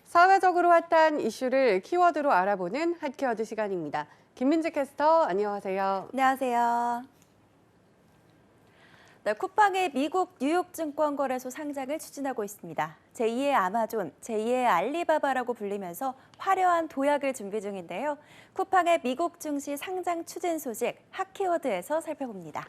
사회적으로 핫한 이슈를 키워드로 알아보는 핫키워드 시간입니다. 김민지 캐스터, 안녕하세요. 안녕하세요. 네, 쿠팡의 미국 뉴욕 증권거래소 상장을 추진하고 있습니다. 제2의 아마존, 제2의 알리바바라고 불리면서 화려한 도약을 준비 중인데요. 쿠팡의 미국 증시 상장 추진 소식 핫키워드에서 살펴봅니다.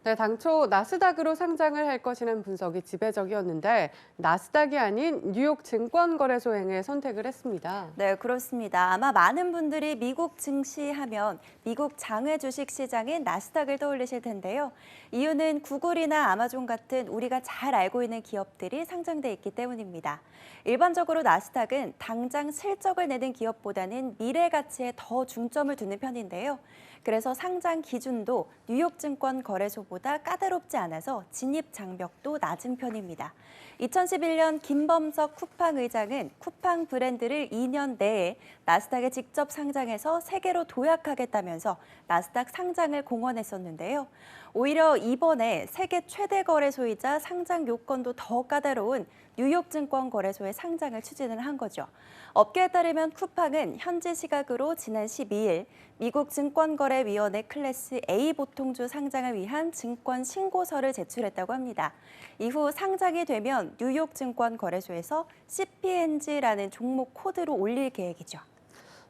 네, 당초 나스닥으로 상장을 할 것이라는 분석이 지배적이었는데 나스닥이 아닌 뉴욕 증권거래소행을 선택을 했습니다. 네, 그렇습니다. 아마 많은 분들이 미국 증시 하면 미국 장외 주식 시장인 나스닥을 떠올리실 텐데요. 이유는 구글이나 아마존 같은 우리가 잘 알고 있는 기업들이 상장돼 있기 때문입니다. 일반적으로 나스닥은 당장 실적을 내는 기업보다는 미래 가치에 더 중점을 두는 편인데요. 그래서 상장 기준도 뉴욕 증권 거래소보다 까다롭지 않아서 진입 장벽도 낮은 편입니다. 2011년 김범석 쿠팡 의장은 쿠팡 브랜드를 2년 내에 나스닥에 직접 상장해서 세계로 도약하겠다면서 나스닥 상장을 공언했었는데요. 오히려 이번에 세계 최대 거래소이자 상장 요건도 더 까다로운 뉴욕 증권 거래소의 상장을 추진을 한 거죠. 업계에 따르면 쿠팡은 현지 시각으로 지난 12일 미국 증권거래위원회 클래스 A 보통주 상장을 위한 증권 신고서를 제출했다고 합니다. 이후 상장이 되면 뉴욕 증권 거래소에서 CPNG라는 종목 코드로 올릴 계획이죠.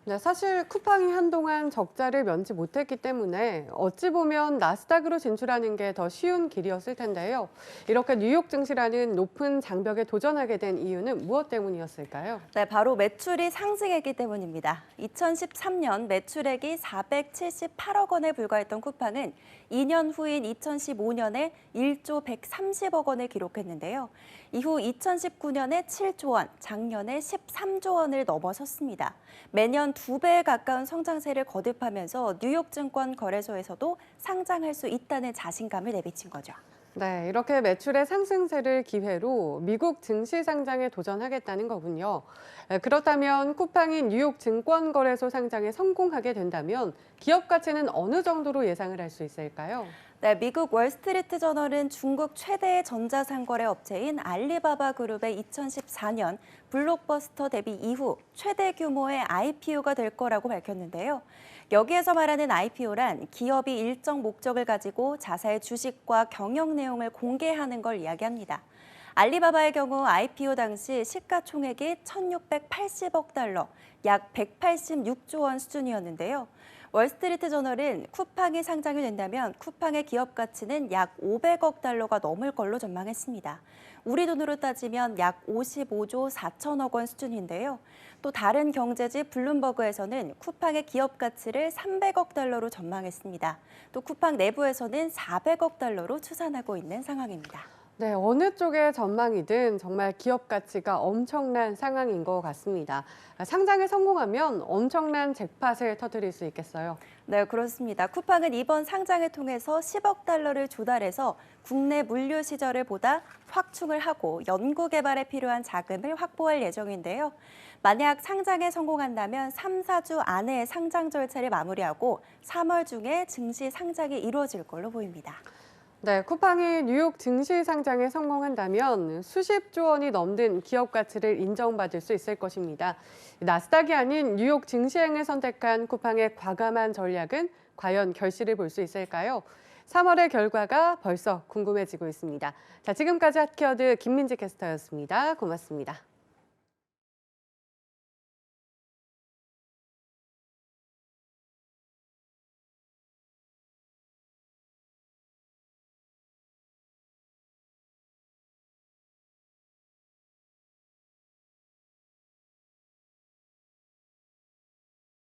네, 사실 쿠팡이 한동안 적자를 면치 못했기 때문에 어찌 보면 나스닥으로 진출하는 게 더 쉬운 길이었을 텐데요. 이렇게 뉴욕 증시라는 높은 장벽에 도전하게 된 이유는 무엇 때문이었을까요? 네, 바로 매출이 상승했기 때문입니다. 2013년 매출액이 478억 원에 불과했던 쿠팡은 2년 후인 2015년에 1조 130억 원을 기록했는데요. 이후 2019년에 7조 원, 작년에 13조 원을 넘어섰습니다. 매년 2배에 가까운 성장세를 거듭하면서 뉴욕 증권 거래소에서도 상장할 수 있다는 자신감을 내비친 거죠. 네, 이렇게 매출의 상승세를 기회로 미국 증시 상장에 도전하겠다는 거군요. 그렇다면 쿠팡이 뉴욕 증권거래소 상장에 성공하게 된다면 기업 가치는 어느 정도로 예상을 할 수 있을까요? 네, 미국 월스트리트 저널은 중국 최대의 전자상거래 업체인 알리바바 그룹의 2014년 블록버스터 데뷔 이후 최대 규모의 IPO가 될 거라고 밝혔는데요. 여기에서 말하는 IPO란 기업이 일정 목적을 가지고 자사의 주식과 경영 내용을 공개하는 걸 이야기합니다. 알리바바의 경우 IPO 당시 시가총액이 1,680억 달러, 약 186조 원 수준이었는데요. 월스트리트 저널은 쿠팡이 상장이 된다면 쿠팡의 기업 가치는 약 500억 달러가 넘을 걸로 전망했습니다. 우리 돈으로 따지면 약 55조 4천억 원 수준인데요. 또 다른 경제지 블룸버그에서는 쿠팡의 기업 가치를 300억 달러로 전망했습니다. 또 쿠팡 내부에서는 400억 달러로 추산하고 있는 상황입니다. 네, 어느 쪽의 전망이든 정말 기업 가치가 엄청난 상황인 것 같습니다. 상장에 성공하면 엄청난 잭팟을 터뜨릴 수 있겠어요. 네, 그렇습니다. 쿠팡은 이번 상장을 통해서 10억 달러를 조달해서 국내 물류 시절을 보다 확충을 하고 연구 개발에 필요한 자금을 확보할 예정인데요. 만약 상장에 성공한다면 3, 4주 안에 상장 절차를 마무리하고 3월 중에 증시 상장이 이루어질 걸로 보입니다. 네, 쿠팡이 뉴욕 증시 상장에 성공한다면 수십조 원이 넘는 기업 가치를 인정받을 수 있을 것입니다. 나스닥이 아닌 뉴욕 증시행을 선택한 쿠팡의 과감한 전략은 과연 결실을 볼 수 있을까요? 3월의 결과가 벌써 궁금해지고 있습니다. 자, 지금까지 핫키워드 김민지 캐스터였습니다. 고맙습니다.